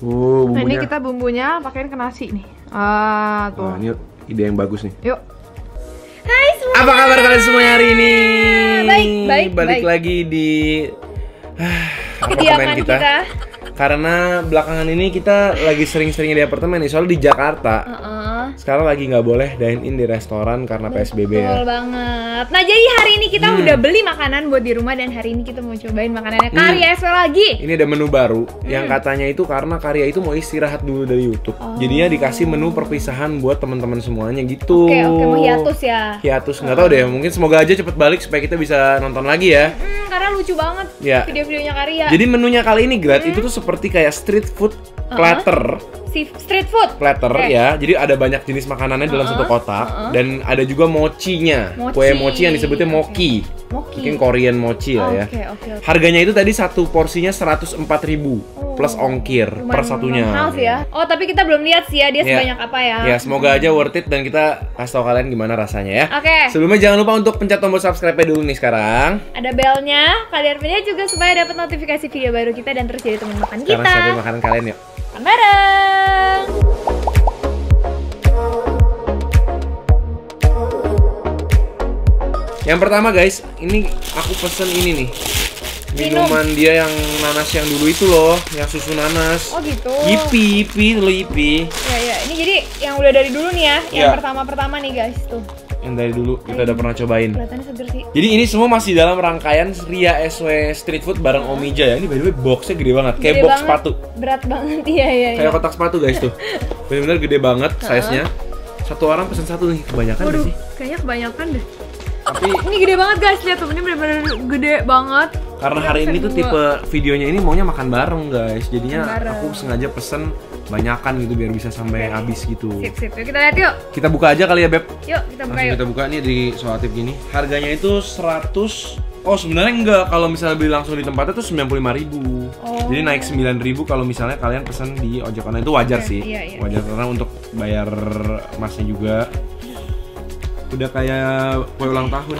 Bumbunya. Nah ini kita bumbunya pakein ke nasi nih. Tuh. Nah, ini ide yang bagus nih. Yuk. Hai semua. Apa kabar kalian semuanya hari ini? Baik. Balik lagi di apartemen kita. Karena belakangan ini kita lagi sering-seringnya di apartemen nih, soalnya di Jakarta. Sekarang lagi nggak boleh dine in di restoran karena PSBB ya. Betul banget. Nah jadi hari ini kita udah beli makanan buat di rumah dan hari ini kita mau cobain makanannya Karya SW lagi. Ini ada menu baru yang katanya itu karena Karya itu mau istirahat dulu dari YouTube. Jadinya dikasih menu perpisahan buat teman-teman semuanya gitu. Oke, mau hiatus ya. Hiatus nggak tahu deh, mungkin semoga aja cepet balik supaya kita bisa nonton lagi ya. Karena lucu banget video-videonya Karya. Jadi menunya kali ini Grat itu tuh seperti kayak street food platter. Street food Platter ya, jadi ada banyak jenis makanannya dalam satu kotak dan ada juga mochinya, kue mochi yang disebutnya mochi. Mungkin Korean mochi lah ya. Harganya itu tadi satu porsinya 104.000 plus ongkir per satunya. Mahal sih ya. Oh tapi kita belum lihat sih ya dia sebanyak apa ya. Ya semoga aja worth it dan kita kasih tau kalian gimana rasanya ya. Oke. Sebelumnya jangan lupa untuk pencet tombol subscribe dulu nih sekarang. Ada belnya, kalian pencet juga supaya dapat notifikasi video baru kita dan terus jadi teman makan kita. Sekarang siapin makanan kalian yuk. Makan bareng. Yang pertama guys, ini aku pesen ini nih. Minuman dia yang nanas yang dulu itu loh, yang susu nanas. Oh gitu. Yipi dulu Yipi. Ya, ini jadi yang udah dari dulu nih ya. Yang pertama-pertama nih guys, tuh. Yang dari dulu kita udah pernah cobain. Kelihatannya seger sih. Jadi ini semua masih dalam rangkaian Ria SW Street Food bareng Om Ija ya. Ini by the way boxnya gede banget, kayak box sepatu. Berat banget, iya. Kayak kotak sepatu guys tuh. Bener-bener gede banget size-nya. Satu orang pesen satu nih, kebanyakan gak sih? Kayaknya kebanyakan deh. Tapi ini gede banget guys, lihat tuh, ini bener-bener gede banget. Karena hari ini tuh tipe videonya ini maunya makan bareng guys. Jadinya aku sengaja pesen banyakan gitu biar bisa sampai habis gitu. Sip, yuk kita lihat yuk. Kita buka aja kali ya Beb. Yuk kita buka yuk. Kita buka nih di soal tip gini. Harganya itu 100. Oh sebenarnya enggak, kalau misalnya beli langsung di tempatnya tuh 95.000. Jadi naik 9.000 kalau misalnya kalian pesen di ojek online itu wajar sih. Iya. Wajar karena untuk bayar masnya juga. Udah kayak kue ulang tahun.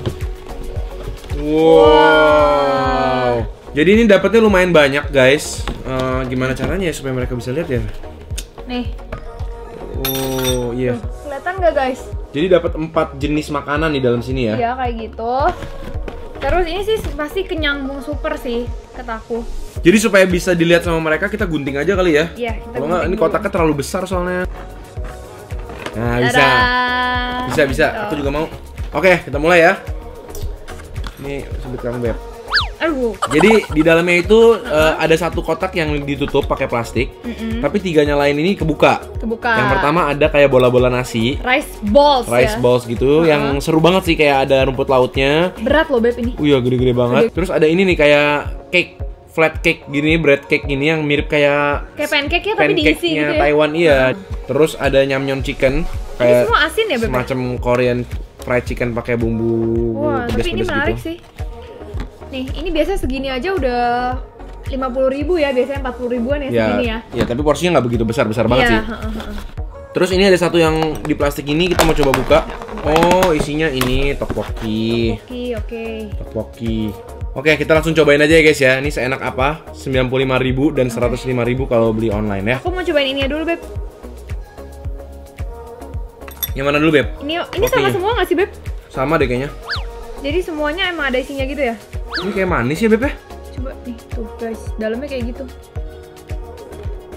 Wow. Jadi ini dapetnya lumayan banyak guys. Gimana caranya ya supaya mereka bisa lihat ya? Nih. Oh iya. Kelihatan nggak guys? Jadi dapat 4 jenis makanan di dalam sini ya? Iya kayak gitu. Terus ini sih pasti kenyambung super sih kataku. Jadi supaya bisa dilihat sama mereka kita gunting aja kali ya? Iya. Kalau nggak ini kotaknya terlalu besar soalnya. Nah bisa. Gitu. Aku juga mau. Oke kita mulai ya. Ini sebut kamu Beb. Jadi di dalamnya itu ada satu kotak yang ditutup pakai plastik, tapi 3 lain ini kebuka. Yang pertama ada kayak bola-bola nasi, rice balls gitu, yang seru banget sih, kayak ada rumput lautnya. Berat loh Beb ini. Iya gede-gede banget. Terus ada ini nih kayak cake, flat cake gini, bread cake gini yang mirip kayak pancake ya tapi diisi gitu ya. Taiwan iya. Terus ada nyamnyeon chicken, ini kayak semua asin ya Beb? Semacam Korean fried chicken pakai bumbu pedas-pedas gitu. Tapi ini menarik sih. Nih, ini biasa segini aja udah 50.000 ya, biasanya 40.000-an ya segini ya. Iya, tapi porsinya nggak begitu besar banget sih. Terus ini ada satu yang di plastik ini, kita mau coba buka. Oh, isinya ini tteokbokki. Tteokbokki. Oke, kita langsung cobain aja ya guys ya. Ini seenak apa? 95.000 dan 105.000 kalau beli online ya. Aku mau cobain ini dulu Beb. Yang mana dulu Beb? Ini sama semua nggak sih Beb? Sama deh kayaknya. Jadi semuanya emang ada isinya gitu ya? Ini kayak manis ya Beb ya? Coba nih, tuh guys, dalamnya kayak gitu.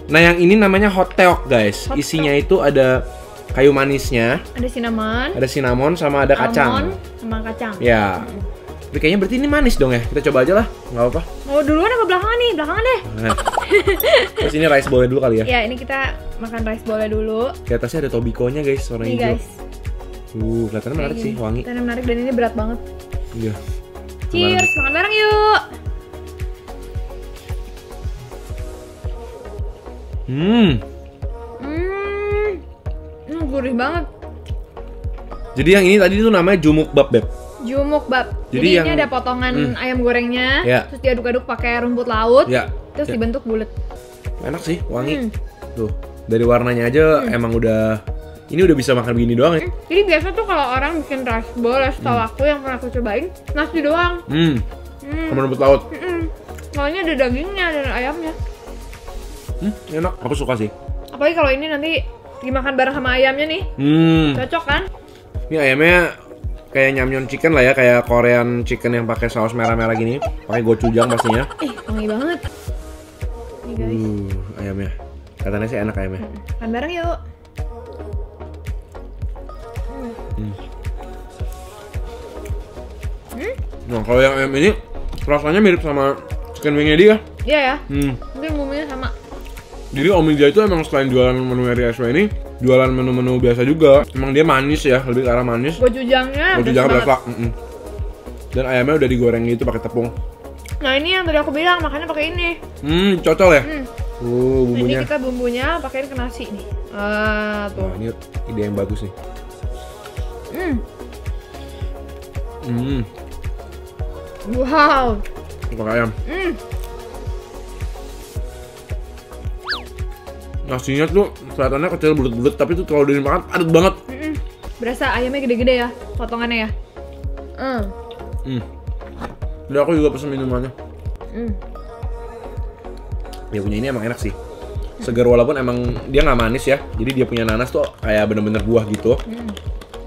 Nah yang ini namanya hot teok guys. Isinya itu ada kayu manisnya. Ada cinnamon sama ada kacang. Sama kacang. Ya. Tapi kayaknya berarti ini manis dong ya. Kita coba aja lah, nggak apa-apa. Mau duluan apa belakangan nih? Belakangan deh. Terus ini rice bowl dulu kali ya? Ya ini kita makan rice bowl dulu. Di atasnya ada tobikonya guys, warna hijau. Guys. Kelihatannya menarik sih, wangi. Kelihatannya menarik dan ini berat banget. Iya. Cheers, makan bareng yuk. Gurih banget. Jadi yang ini tadi tuh namanya jumukbap Beb. Jadi ini ada potongan ayam gorengnya, terus diaduk-aduk pakai rumput laut, terus dibentuk bulat. Enak sih, wangi. Tuh, dari warnanya aja emang udah. Ini udah bisa makan begini doang ya. Jadi biasa tuh kalau orang bikin rice bowl, setahu aku yang pernah aku cobain, nasi doang. Sama rumput laut. Soalnya ada dagingnya dan ayamnya. Enak. Aku suka sih. Apalagi kalau ini nanti dimakan bareng sama ayamnya nih. Cocok kan? Ini ayamnya kayak nyamnyon chicken lah ya, kayak Korean chicken yang pakai saus merah-merah gini, pakai gochujang pastinya. Wangi banget. Nih guys. Ayamnya. Katanya sih enak ayamnya. Makan bareng yuk. Nah, kalau yang ayam ini rasanya mirip sama chicken wingnya dia. Iya ya. Mungkin bumbunya sama. Jadi Om Ija itu emang selain jualan menu RSW ini, jualan menu-menu biasa juga. Emang dia manis ya, lebih ke arah manis. Gochujangnya berasa. Dan ayamnya udah digoreng gitu pakai tepung. Nah ini yang tadi aku bilang, makannya pakai ini. Cocok ya. Bumbunya. Ini kita bumbunya pakein ke nasi nih. Tuh. Nah, ini ide yang bagus nih. Wow. Pakai ayam. Nasinya tuh kelihatannya kecil bulat-bulat, tapi tuh kalau dimakan padat banget. Berasa ayamnya gede-gede ya, potongannya ya. Udah aku juga pesen minumannya. Dia punya ini emang enak sih. Segar walaupun emang dia nggak manis ya. Jadi dia punya nanas tuh kayak bener-bener buah gitu.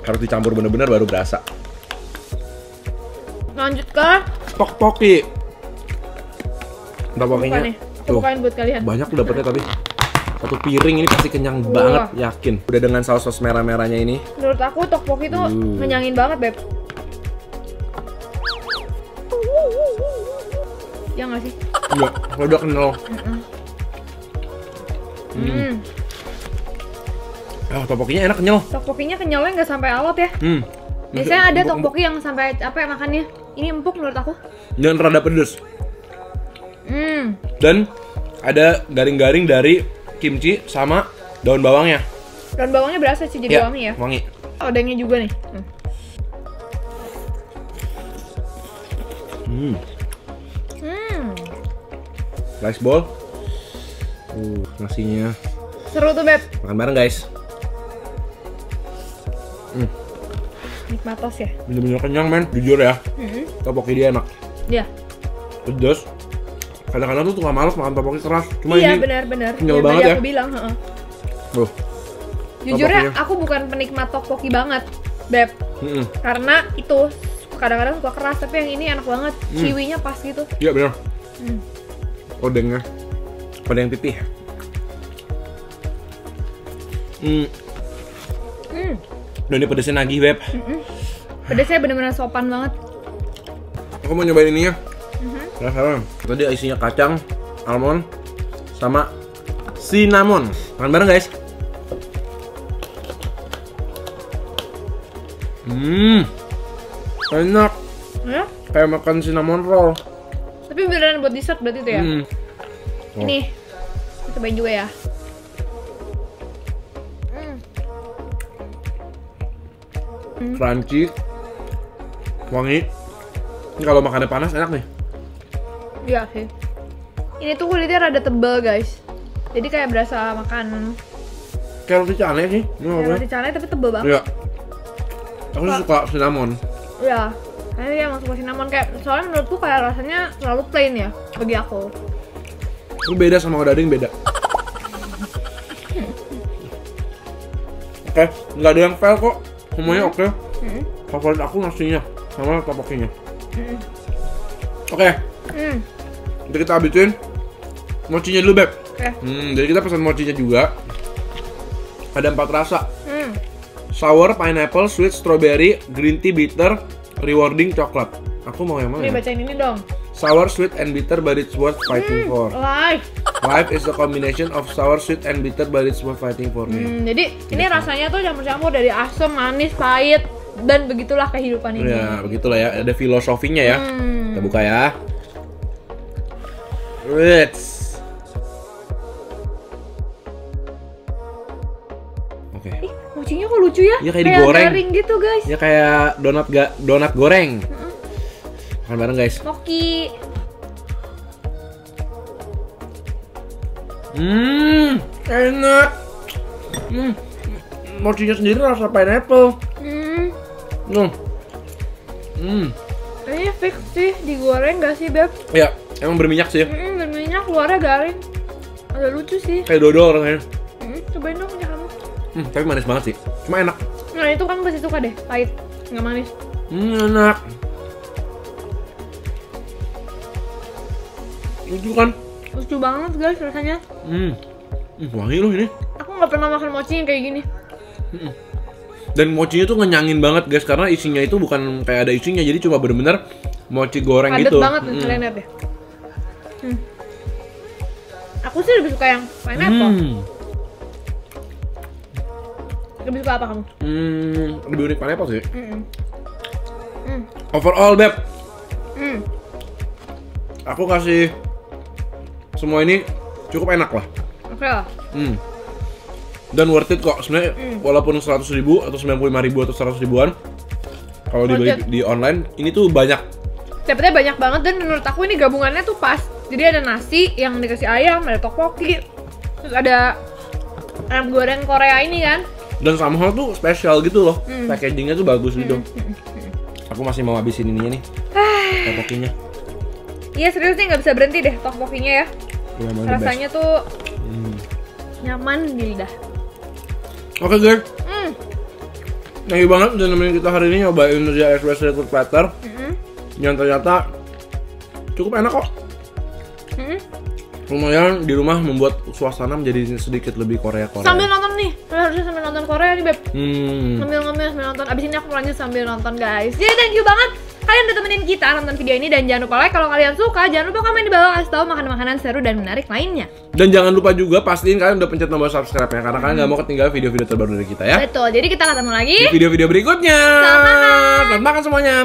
Harus dicampur bener-bener baru berasa. Lanjut ke tteokbokki. Tteokbokkinya tuh bukain buat kalian. banyak tuh dapetnya tapi satu piring ini pasti kenyang banget, yakin. Udah dengan saus-saus merah-merahnya ini. Menurut aku tteokbokki tuh ngenyangin banget, Beb. Ya nggak sih? Iya, kalau udah kenal. Tteokbokkinya enak, kenyal. Tteokbokkinya kenyalnya nggak sampai alot ya. Biasanya ada tteokbokki yang sampai apa ya makannya. Ini empuk menurut aku. Dan rada pedes. Dan ada garing-garing dari kimchi sama daun bawangnya. Daun bawangnya berasa sih jadi wangi ya. Wangi. Odengnya juga nih. Rice bowl. Nasinya. Seru tuh, Beb. Makan bareng, guys. Nikmatos ya. Bener-bener kenyang, men. Jujur ya. Tteokbokki dia enak. Iya. Pedas. Kadang-kadang tuh nggak males makan tteokbokki keras. Cuma iya, ini benar-benar. kenyal banget ya. Aku bilang, jujurnya aku bukan penikmat tteokbokki banget, Beb. Karena itu kadang-kadang suka keras, tapi yang ini enak banget. Ciwinya pas gitu. Iya, benar. Odengnya. Odeng pipih. Udah ini pedesnya nagih, Beb. Pedesnya bener-bener sopan banget. Aku mau nyobain ininya. Penasaran. Tadi isinya kacang, almond, sama cinnamon. Makan bareng, guys. Enak. Ya? Kayak makan cinnamon roll. Tapi beneran buat dessert berarti itu ya? Ini, kita cobain juga ya. Crunchy, wangi. Ini kalau makannya panas enak nih. Iya sih. Ini tuh kulitnya rada tebal, guys. Jadi kayak berasa makan kayak roti canai sih. Kayak roti canai tapi tebal banget. Iya. Aku suka cinnamon. Iya. Kayaknya dia emang suka cinnamon, kayak soalnya menurutku kayak rasanya terlalu plain ya bagi aku. Itu beda sama odading, beda. Oke, nggak ada yang fail kok. Semuanya oke. Favorit aku nasinya sama tteokbokkinya. Oke. Jadi kita habisin mochinya dulu, Beb. Jadi kita pesan mochinya juga. Ada 4 rasa. Sour, pineapple, sweet, strawberry, green tea, bitter, rewarding, coklat. Aku mau yang mana? Nih bacain ini dong. Sour, sweet, and bitter, but it's worth fighting for. Life is a combination of sour, sweet, and bitter, but it's worth fighting for. Jadi ini rasanya tuh campur-campur dari asam, manis, pahit, dan begitulah kehidupan ini. Ya, begitulah ya. Ada filosofinya ya. Kita buka ya. Oke. Mochinya kok lucu ya? Iya, kayak digoreng. Garing gitu, guys. Ya kayak donat goreng. Makan bareng, guys. Mochi. Enak. Mochinya sendiri rasa pineapple. Ini fix sih digoreng gak sih, Beb? Ya, emang berminyak sih. Berminyak, luarnya garing. Ada lucu sih. Kayak dodol rasanya. Cobain dong punya kamu. Tapi manis banget sih. Cuma enak. Nah itu kamu pasti suka deh, pahit, nggak manis. Enak. Lucu kan? Lucu banget guys rasanya. Wangi loh ini. Aku nggak pernah makan mochi yang kayak gini. Dan mochinya tuh ngenyangin banget guys, karena isinya itu bukan kayak ada isinya, jadi cuma bener-bener mochi goreng Padet gitu. Banget nih kalian lihat deh. Aku sih lebih suka yang pineapple. Lebih suka apa kamu? Lebih unik pineapple sih. Overall Beb, aku kasih semua ini cukup enak lah. Oke lah. Dan worth it kok sebenarnya, walaupun 100.000 atau 95.000 atau 100 ribuan kalau dibeli di online, ini tuh banyak. Dapetnya banyak banget dan menurut aku ini gabungannya tuh pas. Jadi ada nasi yang dikasih ayam, ada tteokbokki, terus ada ayam goreng Korea ini kan. Dan somehow tuh spesial gitu loh, packagingnya tuh bagus gitu. Aku masih mau habisin ininya nih, tteokbokkinya. Iya serius nih, nggak bisa berhenti deh tteokbokkinya ya. Rasanya tuh nyaman di lidah. Oke guys, thank you banget udah nemenin kita hari ini nyobain Indonesia Express Recruit Platter. Yang ternyata cukup enak kok. Lumayan di rumah membuat suasana menjadi sedikit lebih Korea-Korea. Sambil nonton nih, harusnya sambil nonton Korea nih Beb. Sambil nonton, abis ini aku lanjut sambil nonton guys. Jadi thank you banget kalian udah temenin kita nonton video ini. Dan jangan lupa like kalau kalian suka. Jangan lupa komen di bawah, kasih tau makanan-makanan seru dan menarik lainnya. Dan jangan lupa juga pastiin kalian udah pencet tombol subscribe-nya, karena kalian gak mau ketinggalan video-video terbaru dari kita ya. Betul, jadi kita ketemu lagi di video-video berikutnya. Selamat makan. Selamat makan semuanya.